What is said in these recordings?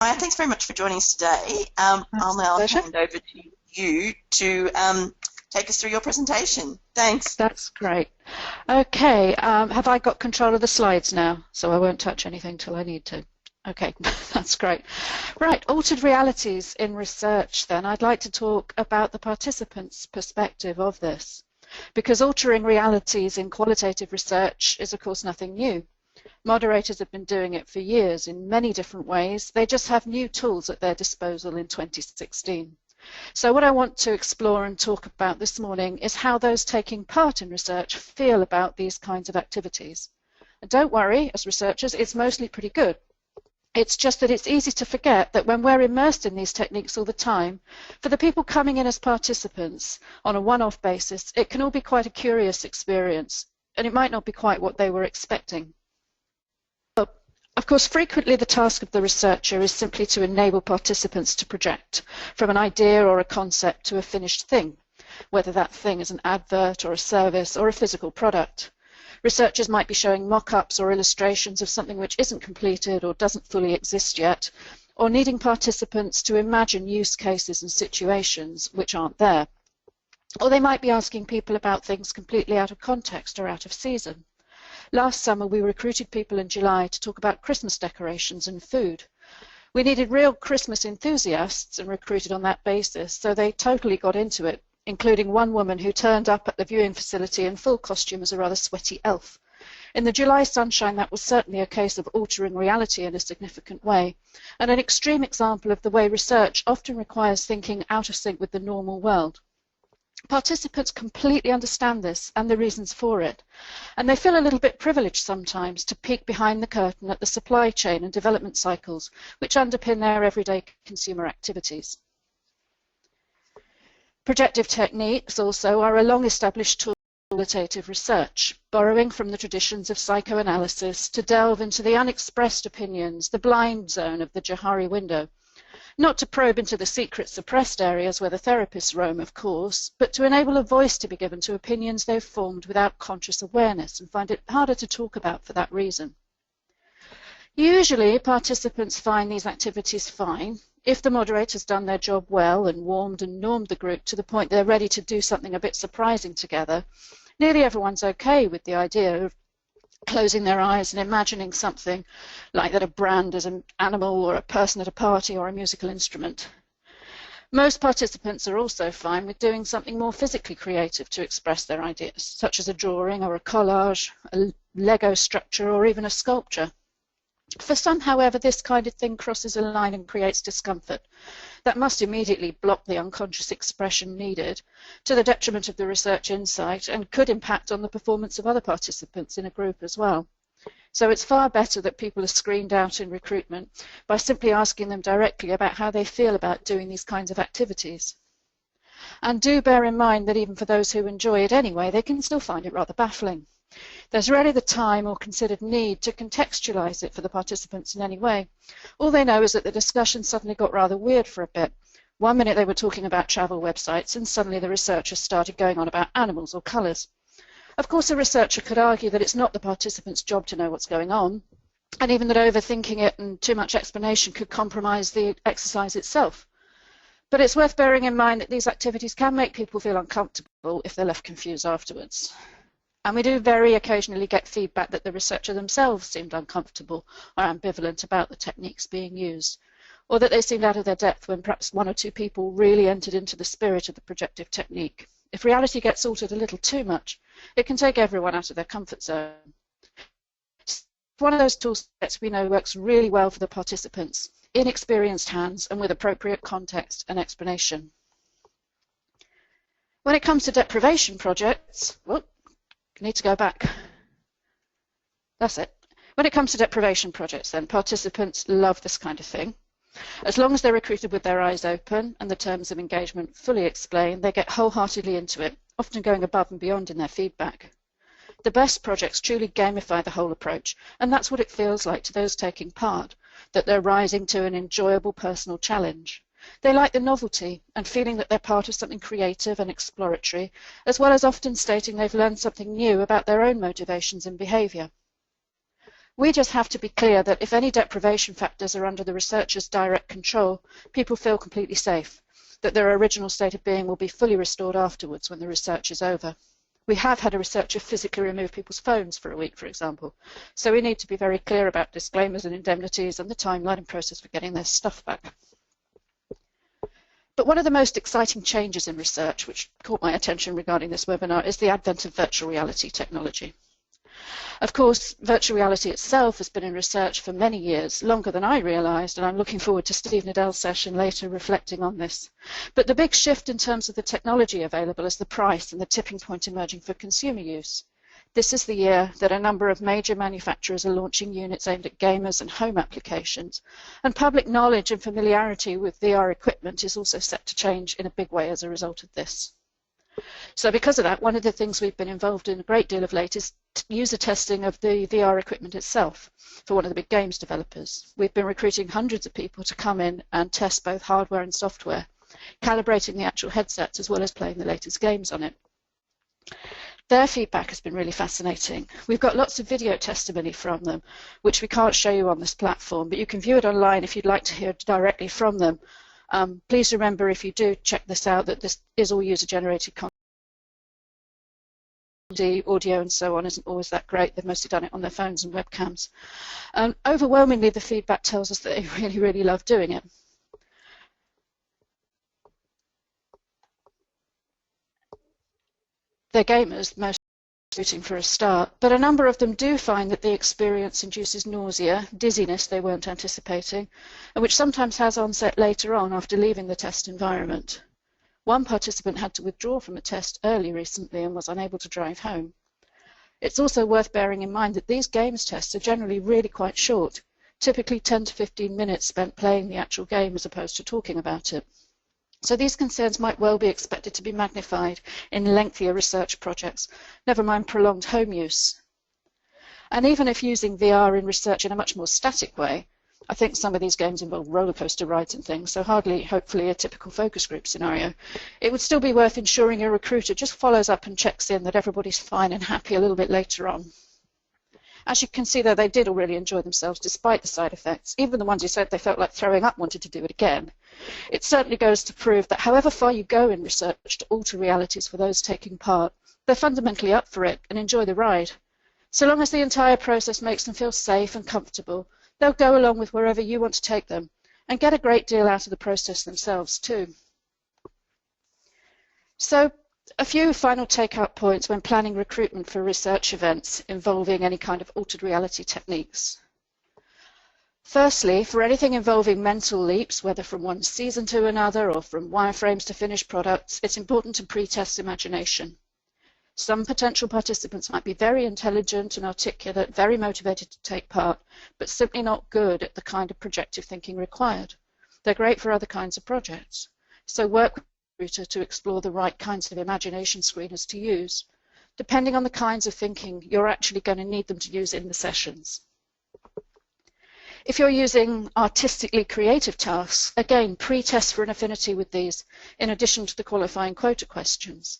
Hi, thanks very much for joining us today. I'll now hand over to you to take us through your presentation. Thanks. That's great. Okay, have I got control of the slides now? So I won't touch anything till I need to. Okay, that's great. Right, altered realities in research then. I'd like to talk about the participants' perspective of this, because altering realities in qualitative research is of course nothing new. Moderators have been doing it for years in many different ways. They just have new tools at their disposal in 2016. So what I want to explore and talk about this morning is how those taking part in research feel about these kinds of activities. And don't worry, as researchers, it's mostly pretty good. It's just that it's easy to forget that when we're immersed in these techniques all the time, for the people coming in as participants on a one-off basis, it can all be quite a curious experience, and it might not be quite what they were expecting. Of course, frequently the task of the researcher is simply to enable participants to project from an idea or a concept to a finished thing, whether that thing is an advert or a service or a physical product. Researchers might be showing mock-ups or illustrations of something which isn't completed or doesn't fully exist yet, or needing participants to imagine use cases and situations which aren't there. Or they might be asking people about things completely out of context or out of season. Last summer we recruited people in July to talk about Christmas decorations and food. We needed real Christmas enthusiasts and recruited on that basis, so they totally got into it, including one woman who turned up at the viewing facility in full costume as a rather sweaty elf. In the July sunshine, that was certainly a case of altering reality in a significant way, and an extreme example of the way research often requires thinking out of sync with the normal world. Participants completely understand this and the reasons for it, and they feel a little bit privileged sometimes to peek behind the curtain at the supply chain and development cycles which underpin their everyday consumer activities. Projective techniques also are a long-established tool for qualitative research, borrowing from the traditions of psychoanalysis to delve into the unexpressed opinions, the blind zone of the Johari window. Not to probe into the secret suppressed areas where the therapists roam, of course, but to enable a voice to be given to opinions they've formed without conscious awareness and find it harder to talk about for that reason. Usually, participants find these activities fine if the moderator's done their job well and warmed and normed the group to the point they're ready to do something a bit surprising together. Nearly everyone's okay with the idea of closing their eyes and imagining something like that a brand is an animal or a person at a party or a musical instrument. Most participants are also fine with doing something more physically creative to express their ideas, such as a drawing or a collage, a Lego structure or even a sculpture. For some, however, this kind of thing crosses a line and creates discomfort that must immediately block the unconscious expression needed, to the detriment of the research insight, and could impact on the performance of other participants in a group as well. So it's far better that people are screened out in recruitment by simply asking them directly about how they feel about doing these kinds of activities. And do bear in mind that even for those who enjoy it anyway, they can still find it rather baffling. There's rarely the time or considered need to contextualize it for the participants in any way. All they know is that the discussion suddenly got rather weird for a bit. One minute they were talking about travel websites, and suddenly the researchers started going on about animals or colours. Of course, a researcher could argue that it's not the participants' job to know what's going on, and even that overthinking it and too much explanation could compromise the exercise itself. But it's worth bearing in mind that these activities can make people feel uncomfortable if they're left confused afterwards. And we do very occasionally get feedback that the researcher themselves seemed uncomfortable or ambivalent about the techniques being used, or that they seemed out of their depth when perhaps one or two people really entered into the spirit of the projective technique. If reality gets altered a little too much, it can take everyone out of their comfort zone. It's one of those tool sets we know works really well for the participants, in experienced hands and with appropriate context and explanation. When it comes to deprivation projects, need to go back. That's it. When it comes to deprivation projects, then, participants love this kind of thing. As long as they're recruited with their eyes open and the terms of engagement fully explained, they get wholeheartedly into it, often going above and beyond in their feedback. The best projects truly gamify the whole approach, and that's what it feels like to those taking part, that they're rising to an enjoyable personal challenge. They like the novelty and feeling that they're part of something creative and exploratory, as well as often stating they've learned something new about their own motivations and behaviour. We just have to be clear that if any deprivation factors are under the researcher's direct control, people feel completely safe, that their original state of being will be fully restored afterwards when the research is over. We have had a researcher physically remove people's phones for a week, for example, so we need to be very clear about disclaimers and indemnities and the timeline and process for getting their stuff back. But one of the most exciting changes in research, which caught my attention regarding this webinar, is the advent of virtual reality technology. Of course, virtual reality itself has been in research for many years, longer than I realised, and I'm looking forward to Steve Nadell's session later reflecting on this. But the big shift in terms of the technology available is the price and the tipping point emerging for consumer use. This is the year that a number of major manufacturers are launching units aimed at gamers and home applications, and public knowledge and familiarity with VR equipment is also set to change in a big way as a result of this. So because of that, one of the things we've been involved in a great deal of late is user testing of the VR equipment itself for one of the big games developers. We've been recruiting hundreds of people to come in and test both hardware and software, calibrating the actual headsets as well as playing the latest games on it. Their feedback has been really fascinating. We've got lots of video testimony from them, which we can't show you on this platform, but you can view it online if you'd like to hear directly from them. Please remember, if you do check this out, that this is all user-generated content. The audio and so on isn't always that great. They've mostly done it on their phones and webcams. Overwhelmingly, the feedback tells us that they really, really love doing it. They're gamers, most shooting for a start, but a number of them do find that the experience induces nausea, dizziness they weren't anticipating, and which sometimes has onset later on after leaving the test environment. One participant had to withdraw from a test early recently and was unable to drive home. It's also worth bearing in mind that these games tests are generally really quite short, typically 10 to 15 minutes spent playing the actual game as opposed to talking about it. So these concerns might well be expected to be magnified in lengthier research projects, never mind prolonged home use. And even if using VR in research in a much more static way, I think some of these games involve roller coaster rides and things, so hardly, hopefully, a typical focus group scenario. It would still be worth ensuring your recruiter just follows up and checks in that everybody's fine and happy a little bit later on. As you can see, though, they did all really enjoy themselves despite the side effects. Even the ones who said they felt like throwing up wanted to do it again. It certainly goes to prove that however far you go in research to alter realities for those taking part, they're fundamentally up for it and enjoy the ride. So long as the entire process makes them feel safe and comfortable, they'll go along with wherever you want to take them and get a great deal out of the process themselves too. So a few final take-out points when planning recruitment for research events involving any kind of altered reality techniques. Firstly, for anything involving mental leaps, whether from one season to another or from wireframes to finished products, it's important to pre-test imagination. Some potential participants might be very intelligent and articulate, very motivated to take part, but simply not good at the kind of projective thinking required. They're great for other kinds of projects. So work with the recruiter to explore the right kinds of imagination screeners to use, depending on the kinds of thinking you're actually going to need them to use in the sessions. If you're using artistically creative tasks, again, pre-test for an affinity with these, in addition to the qualifying quota questions.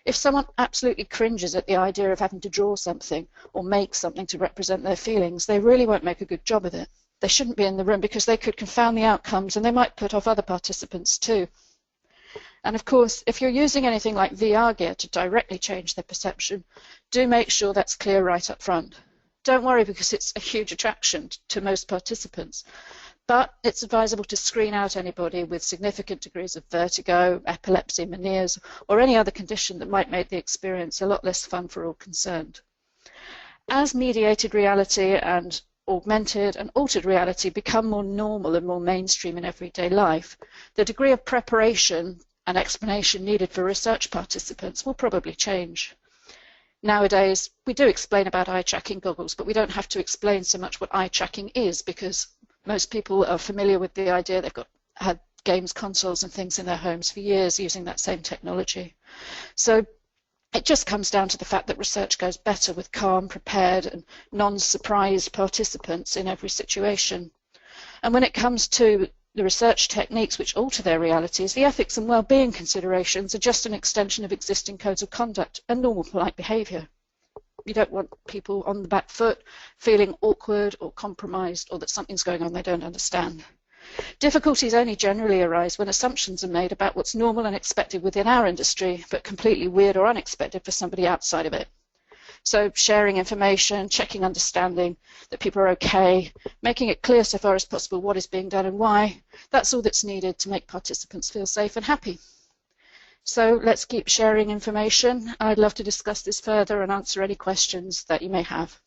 If someone absolutely cringes at the idea of having to draw something or make something to represent their feelings, they really won't make a good job of it. They shouldn't be in the room because they could confound the outcomes and they might put off other participants too. And of course, if you're using anything like VR gear to directly change their perception, do make sure that's clear right up front. Don't worry because it's a huge attraction to most participants. But it's advisable to screen out anybody with significant degrees of vertigo, epilepsy, Meniere's, or any other condition that might make the experience a lot less fun for all concerned. As mediated reality and augmented and altered reality become more normal and more mainstream in everyday life, the degree of preparation and explanation needed for research participants will probably change. Nowadays, we do explain about eye-tracking goggles, but we don't have to explain so much what eye-tracking is because most people are familiar with the idea. They've had games consoles and things in their homes for years using that same technology. So it just comes down to the fact that research goes better with calm, prepared and non-surprised participants in every situation. And when it comes to the research techniques which alter their realities, the ethics and well-being considerations are just an extension of existing codes of conduct and normal polite behaviour. You don't want people on the back foot feeling awkward or compromised, or that something's going on they don't understand. Difficulties only generally arise when assumptions are made about what's normal and expected within our industry, but completely weird or unexpected for somebody outside of it. So sharing information, checking understanding that people are okay, making it clear so far as possible what is being done and why, that's all that's needed to make participants feel safe and happy. So let's keep sharing information. I'd love to discuss this further and answer any questions that you may have.